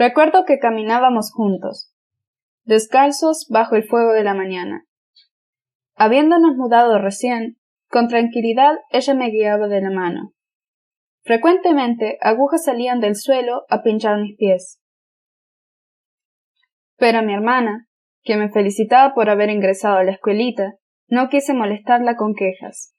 Recuerdo que caminábamos juntos, descalzos bajo el fuego de la mañana. Habiéndonos mudado recién, con tranquilidad ella me guiaba de la mano. Frecuentemente agujas salían del suelo a pinchar mis pies. Pero mi hermana, que me felicitaba por haber ingresado a la escuelita, no quise molestarla con quejas.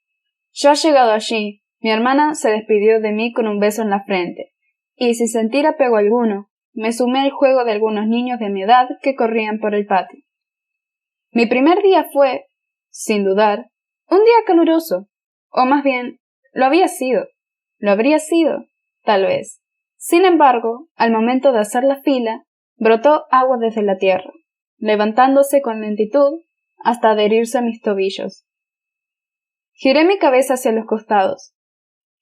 Ya llegado allí, mi hermana se despidió de mí con un beso en la frente, y sin sentir apego alguno, me sumé al juego de algunos niños de mi edad que corrían por el patio. Mi primer día fue, sin dudar, un día caluroso, o más bien, lo habría sido, tal vez. Sin embargo, al momento de hacer la fila, brotó agua desde la tierra, levantándose con lentitud hasta adherirse a mis tobillos. Giré mi cabeza hacia los costados.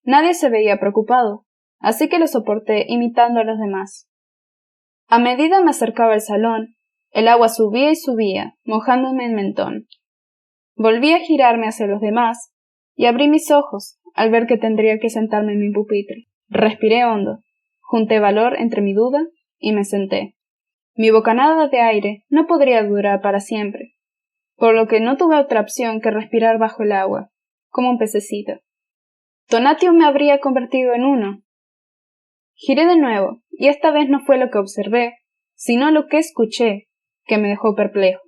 Nadie se veía preocupado, así que lo soporté imitando a los demás. A medida me acercaba al salón, el agua subía y subía, mojándome el mentón. Volví a girarme hacia los demás y abrí mis ojos al ver que tendría que sentarme en mi pupitre. Respiré hondo, junté valor entre mi duda y me senté. Mi bocanada de aire no podría durar para siempre, por lo que no tuve otra opción que respirar bajo el agua, como un pececito. Tonatiuh me habría convertido en uno. Giré de nuevo, y esta vez no fue lo que observé, sino lo que escuché, que me dejó perplejo.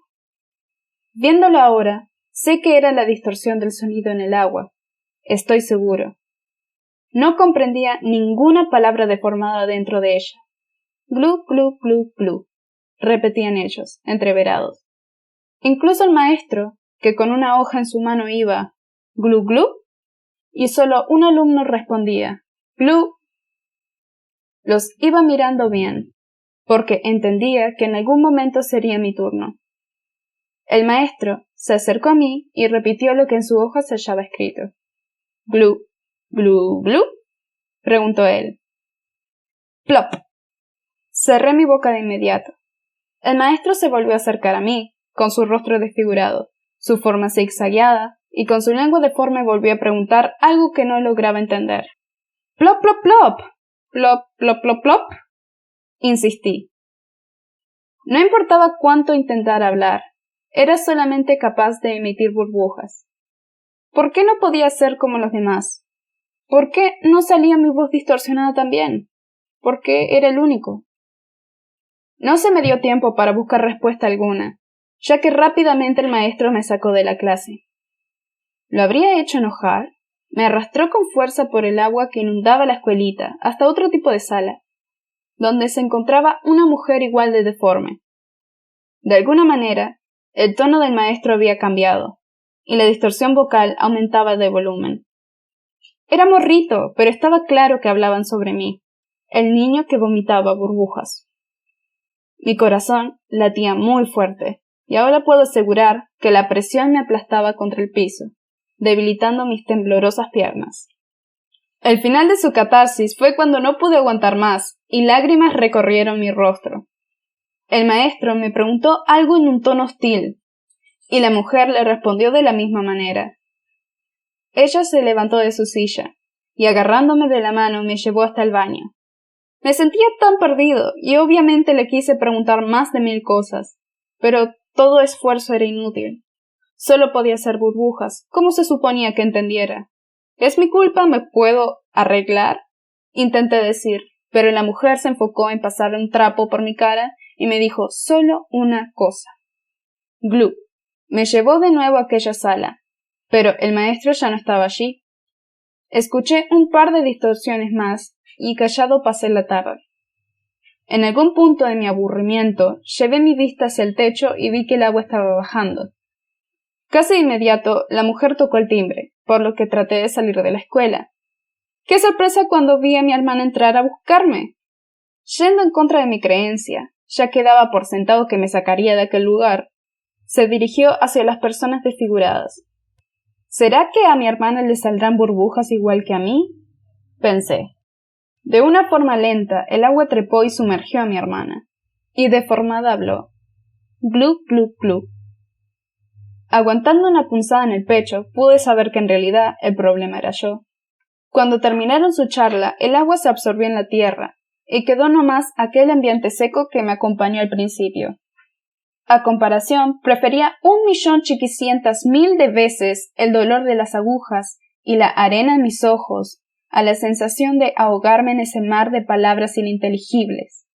Viéndolo ahora, sé que era la distorsión del sonido en el agua. Estoy seguro. No comprendía ninguna palabra deformada dentro de ella. Glu, glu, glu, glu, repetían ellos, entreverados. Incluso el maestro, que con una hoja en su mano iba glu, glu, y solo un alumno respondía glu. Los iba mirando bien, porque entendía que en algún momento sería mi turno. El maestro se acercó a mí y repitió lo que en su hoja se hallaba escrito. —¿Glu, glu, glu? —preguntó él. —Plop. Cerré mi boca de inmediato. El maestro se volvió a acercar a mí, con su rostro desfigurado, su forma zigzagueada, y con su lengua deforme volvió a preguntar algo que no lograba entender. —Plop, plop, plop. —Plop, plop, plop, plop. Insistí. No importaba cuánto intentara hablar, era solamente capaz de emitir burbujas. ¿Por qué no podía ser como los demás? ¿Por qué no salía mi voz distorsionada también? ¿Por qué era el único? No se me dio tiempo para buscar respuesta alguna, ya que rápidamente el maestro me sacó de la clase. ¿Lo habría hecho enojar? Me arrastró con fuerza por el agua que inundaba la escuelita hasta otro tipo de sala, donde se encontraba una mujer igual de deforme. De alguna manera, el tono del maestro había cambiado, y la distorsión vocal aumentaba de volumen. Era morrito, pero estaba claro que hablaban sobre mí, el niño que vomitaba burbujas. Mi corazón latía muy fuerte, y ahora puedo asegurar que la presión me aplastaba contra el piso, debilitando mis temblorosas piernas. El final de su catarsis fue cuando no pude aguantar más, y lágrimas recorrieron mi rostro. El maestro me preguntó algo en un tono hostil, y la mujer le respondió de la misma manera. Ella se levantó de su silla, y agarrándome de la mano me llevó hasta el baño. Me sentía tan perdido, y obviamente le quise preguntar más de 1000 cosas, pero todo esfuerzo era inútil. Solo podía hacer burbujas, ¿cómo se suponía que entendiera? ¿Es mi culpa? ¿Me puedo arreglar? Intenté decir, pero la mujer se enfocó en pasar un trapo por mi cara y me dijo solo una cosa. Glu. Me llevó de nuevo a aquella sala, pero el maestro ya no estaba allí. Escuché un par de distorsiones más y callado pasé la tarde. En algún punto de mi aburrimiento, llevé mi vista hacia el techo y vi que el agua estaba bajando. Casi de inmediato, la mujer tocó el timbre, por lo que traté de salir de la escuela. ¡Qué sorpresa cuando vi a mi hermana entrar a buscarme! Yendo en contra de mi creencia, ya que daba por sentado que me sacaría de aquel lugar, se dirigió hacia las personas desfiguradas. ¿Será que a mi hermana le saldrán burbujas igual que a mí? Pensé. De una forma lenta, el agua trepó y sumergió a mi hermana, y deformada habló. Glu, glu, glu. Aguantando una punzada en el pecho, pude saber que en realidad el problema era yo. Cuando terminaron su charla, el agua se absorbió en la tierra, y quedó nomás aquel ambiente seco que me acompañó al principio. A comparación, prefería 1.000.000 de veces el dolor de las agujas y la arena en mis ojos a la sensación de ahogarme en ese mar de palabras ininteligibles.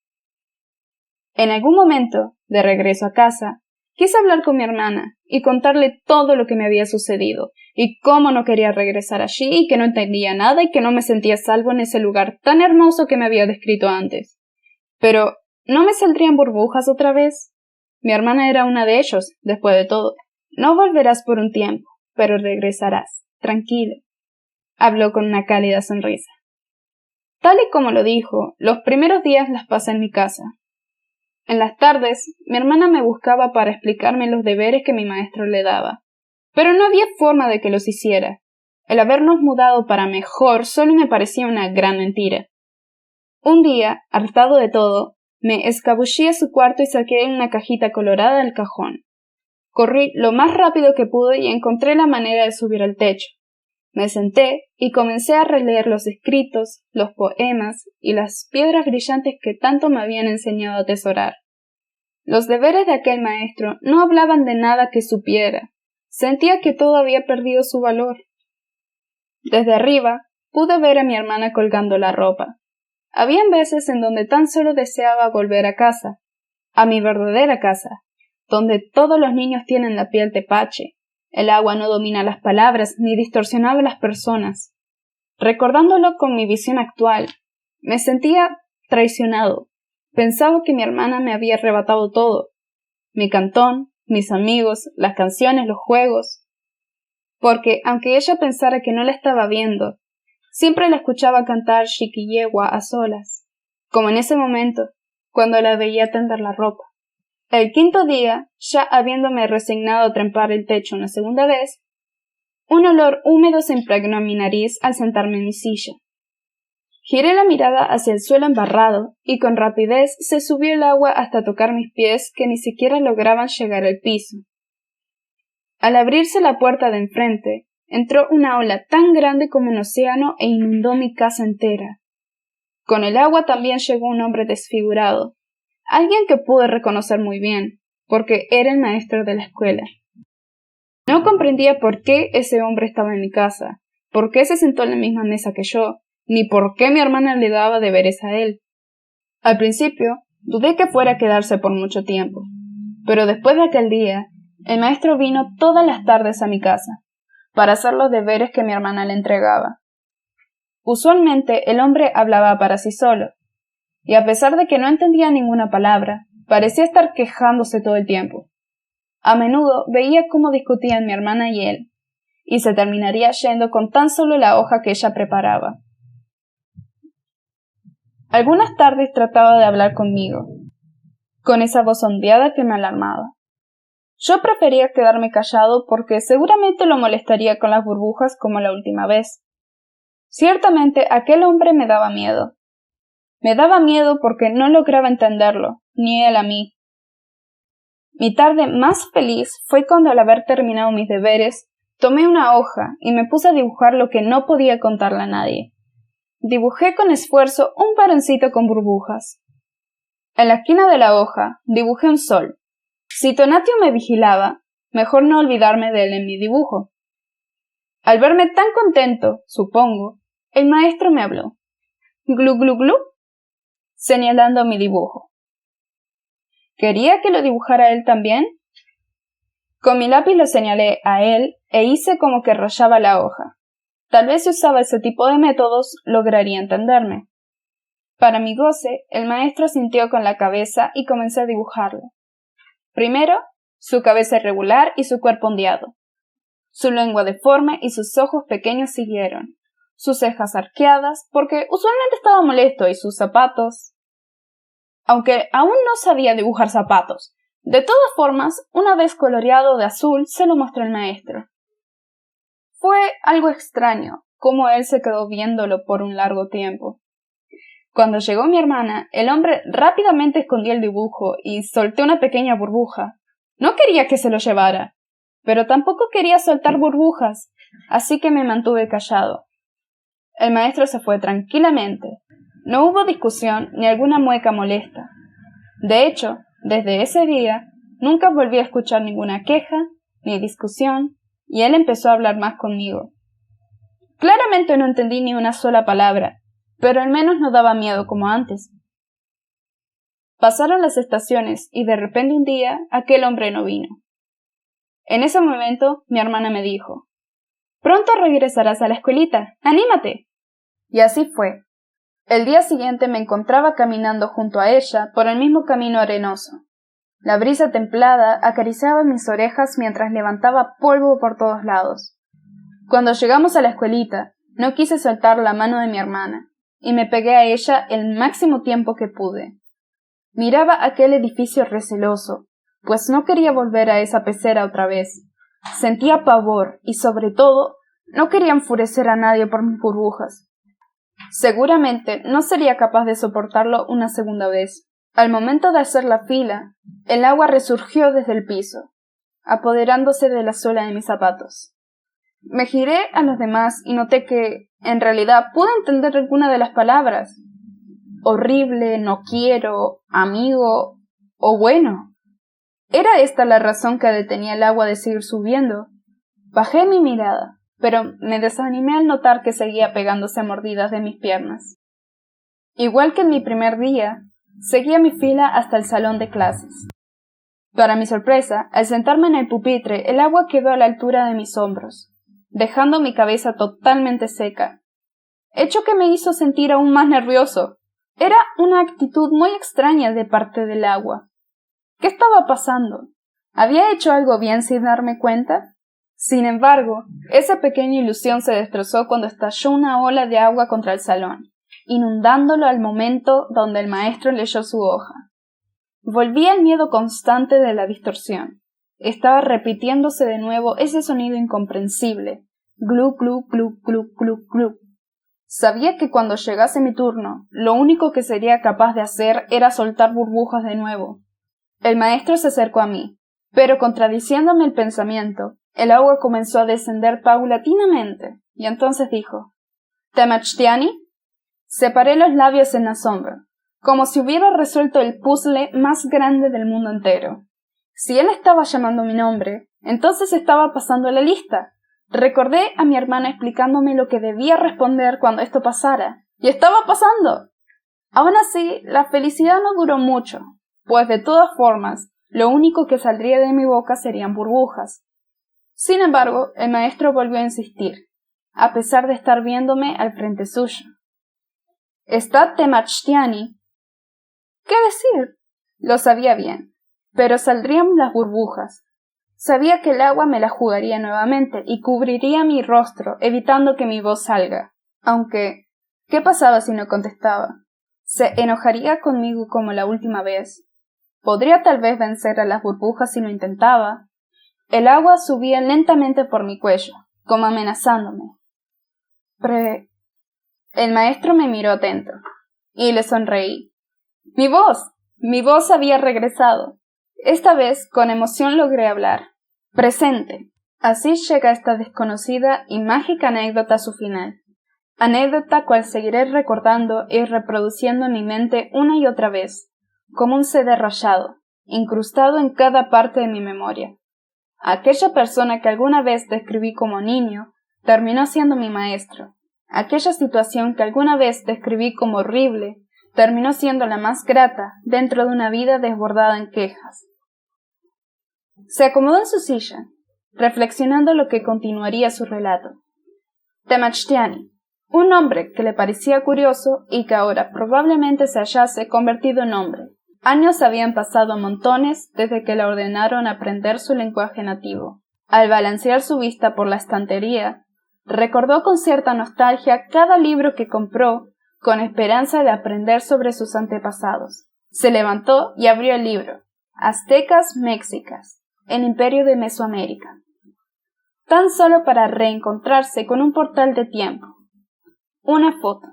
En algún momento, de regreso a casa, quise hablar con mi hermana y contarle todo lo que me había sucedido, y cómo no quería regresar allí y que no entendía nada y que no me sentía salvo en ese lugar tan hermoso que me había descrito antes. Pero, ¿no me saldrían burbujas otra vez? Mi hermana era una de ellos, después de todo. No volverás por un tiempo, pero regresarás, tranquilo, habló con una cálida sonrisa. Tal y como lo dijo, los primeros días las pasé en mi casa. En las tardes, mi hermana me buscaba para explicarme los deberes que mi maestro le daba, pero no había forma de que los hiciera. El habernos mudado para mejor solo me parecía una gran mentira. Un día, hartado de todo, me escabullí a su cuarto y saqué una cajita colorada del cajón. Corrí lo más rápido que pude y encontré la manera de subir al techo. Me senté y comencé a releer los escritos, los poemas y las piedras brillantes que tanto me habían enseñado a atesorar. Los deberes de aquel maestro no hablaban de nada que supiera. Sentía que todo había perdido su valor. Desde arriba pude ver a mi hermana colgando la ropa. Habían veces en donde tan solo deseaba volver a casa, a mi verdadera casa, donde todos los niños tienen la piel tepache. El agua no domina las palabras ni distorsionaba a las personas. Recordándolo con mi visión actual, me sentía traicionado. Pensaba que mi hermana me había arrebatado todo. Mi cantón, mis amigos, las canciones, los juegos. Porque, aunque ella pensara que no la estaba viendo, siempre la escuchaba cantar Chiquillegua a solas, como en ese momento, cuando la veía tender la ropa. El quinto día, ya habiéndome resignado a trepar el techo una segunda vez, un olor húmedo se impregnó en mi nariz al sentarme en mi silla. Giré la mirada hacia el suelo embarrado y con rapidez se subió el agua hasta tocar mis pies que ni siquiera lograban llegar al piso. Al abrirse la puerta de enfrente, entró una ola tan grande como un océano e inundó mi casa entera. Con el agua también llegó un hombre desfigurado, alguien que pude reconocer muy bien, porque era el maestro de la escuela. No comprendía por qué ese hombre estaba en mi casa, por qué se sentó en la misma mesa que yo, ni por qué mi hermana le daba deberes a él. Al principio, dudé que fuera a quedarse por mucho tiempo, pero después de aquel día, el maestro vino todas las tardes a mi casa, para hacer los deberes que mi hermana le entregaba. Usualmente el hombre hablaba para sí solo, y a pesar de que no entendía ninguna palabra, parecía estar quejándose todo el tiempo. A menudo veía cómo discutían mi hermana y él, y se terminaría yendo con tan solo la hoja que ella preparaba. Algunas tardes trataba de hablar conmigo, con esa voz ondeada que me alarmaba. Yo prefería quedarme callado porque seguramente lo molestaría con las burbujas como la última vez. Ciertamente aquel hombre me daba miedo. Me daba miedo porque no lograba entenderlo, ni él a mí. Mi tarde más feliz fue cuando, al haber terminado mis deberes, tomé una hoja y me puse a dibujar lo que no podía contarle a nadie. Dibujé con esfuerzo un varoncito con burbujas. En la esquina de la hoja dibujé un sol. Si Tonatio me vigilaba, mejor no olvidarme de él en mi dibujo. Al verme tan contento, supongo, el maestro me habló. «Glu, glu, glu», señalando mi dibujo. ¿Quería que lo dibujara él también? Con mi lápiz lo señalé a él e hice como que rayaba la hoja. Tal vez si usaba ese tipo de métodos lograría entenderme. Para mi goce, el maestro asintió con la cabeza y comencé a dibujarlo. Primero, su cabeza irregular y su cuerpo ondeado. Su lengua deforme y sus ojos pequeños siguieron. Sus cejas arqueadas, porque usualmente estaba molesto, y sus zapatos. Aunque aún no sabía dibujar zapatos. De todas formas, una vez coloreado de azul, se lo mostró el maestro. Fue algo extraño, cómo él se quedó viéndolo por un largo tiempo. Cuando llegó mi hermana, el hombre rápidamente escondió el dibujo y soltó una pequeña burbuja. No quería que se lo llevara, pero tampoco quería soltar burbujas, así que me mantuve callado. El maestro se fue tranquilamente. No hubo discusión ni alguna mueca molesta. De hecho, desde ese día, nunca volví a escuchar ninguna queja ni discusión, y él empezó a hablar más conmigo. Claramente no entendí ni una sola palabra, pero al menos no daba miedo como antes. Pasaron las estaciones y de repente un día aquel hombre no vino. En ese momento mi hermana me dijo: «Pronto regresarás a la escuelita, ¡anímate!». Y así fue. El día siguiente me encontraba caminando junto a ella por el mismo camino arenoso. La brisa templada acariciaba mis orejas mientras levantaba polvo por todos lados. Cuando llegamos a la escuelita, no quise soltar la mano de mi hermana, y me pegué a ella el máximo tiempo que pude. Miraba aquel edificio receloso, pues no quería volver a esa pecera otra vez. Sentía pavor y, sobre todo, no quería enfurecer a nadie por mis burbujas. Seguramente no sería capaz de soportarlo una segunda vez. Al momento de hacer la fila, el agua resurgió desde el piso, apoderándose de la suela de mis zapatos. Me giré a los demás y noté que, en realidad, pude entender alguna de las palabras. Horrible, no quiero, amigo o bueno. ¿Era esta la razón que detenía el agua de seguir subiendo? Bajé mi mirada, pero me desanimé al notar que seguía pegándose a mordidas de mis piernas. Igual que en mi primer día, seguía mi fila hasta el salón de clases. Para mi sorpresa, al sentarme en el pupitre, el agua quedó a la altura de mis hombros, dejando mi cabeza totalmente seca, hecho que me hizo sentir aún más nervioso. Era una actitud muy extraña de parte del agua. ¿Qué estaba pasando? ¿Había hecho algo bien sin darme cuenta? Sin embargo, esa pequeña ilusión se destrozó cuando estalló una ola de agua contra el salón, inundándolo al momento donde el maestro leyó su hoja. Volví al miedo constante de la distorsión. Estaba repitiéndose de nuevo ese sonido incomprensible. Glu, glu, glu, glu, glu, glu. Sabía que cuando llegase mi turno, lo único que sería capaz de hacer era soltar burbujas de nuevo. El maestro se acercó a mí, pero contradiciéndome el pensamiento, el agua comenzó a descender paulatinamente, y entonces dijo: «¿Temachtiani?». Separé los labios en asombro, como si hubiera resuelto el puzzle más grande del mundo entero. Si él estaba llamando mi nombre, entonces estaba pasando la lista. Recordé a mi hermana explicándome lo que debía responder cuando esto pasara, y estaba pasando. Aún así, la felicidad no duró mucho, pues de todas formas, lo único que saldría de mi boca serían burbujas. Sin embargo, el maestro volvió a insistir, a pesar de estar viéndome al frente suyo. «¿Está Temachtiani?». ¿Qué decir? Lo sabía bien, pero saldrían las burbujas. Sabía que el agua me la jugaría nuevamente y cubriría mi rostro, evitando que mi voz salga. Aunque, ¿qué pasaba si no contestaba? ¿Se enojaría conmigo como la última vez? ¿Podría tal vez vencer a las burbujas si lo intentaba? El agua subía lentamente por mi cuello, como amenazándome. El maestro me miró atento, y le sonreí. ¡Mi voz! Mi voz había regresado. Esta vez, con emoción logré hablar. «Presente». Así llega esta desconocida y mágica anécdota a su final. Anécdota cual seguiré recordando y reproduciendo en mi mente una y otra vez, como un CD rayado, incrustado en cada parte de mi memoria. Aquella persona que alguna vez describí como niño, terminó siendo mi maestro. Aquella situación que alguna vez describí como horrible, terminó siendo la más grata dentro de una vida desbordada en quejas. Se acomodó en su silla, reflexionando lo que continuaría su relato. Temachtiani, un hombre que le parecía curioso y que ahora probablemente se hallase convertido en hombre. Años habían pasado montones desde que le ordenaron aprender su lenguaje nativo. Al balancear su vista por la estantería, recordó con cierta nostalgia cada libro que compró con esperanza de aprender sobre sus antepasados. Se levantó y abrió el libro. Aztecas Méxicas, el imperio de Mesoamérica. Tan solo para reencontrarse con un portal de tiempo. Una foto.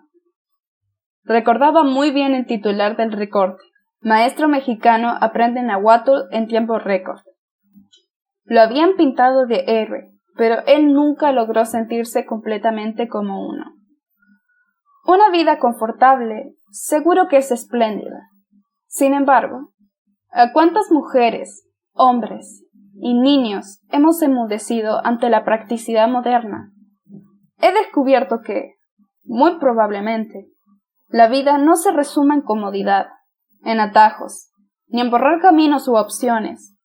Recordaba muy bien el titular del recorte. Maestro mexicano aprende náhuatl en tiempo récord. Lo habían pintado de héroe, pero él nunca logró sentirse completamente como uno. Una vida confortable, seguro que es espléndida. Sin embargo, ¿a cuántas mujeres, hombres y niños hemos enmudecido ante la practicidad moderna? He descubierto que, muy probablemente, la vida no se resume en comodidad, en atajos, ni en borrar caminos u opciones.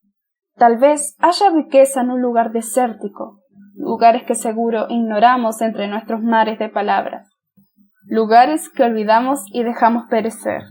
Tal vez haya riqueza en un lugar desértico, lugares que seguro ignoramos entre nuestros mares de palabras, lugares que olvidamos y dejamos perecer.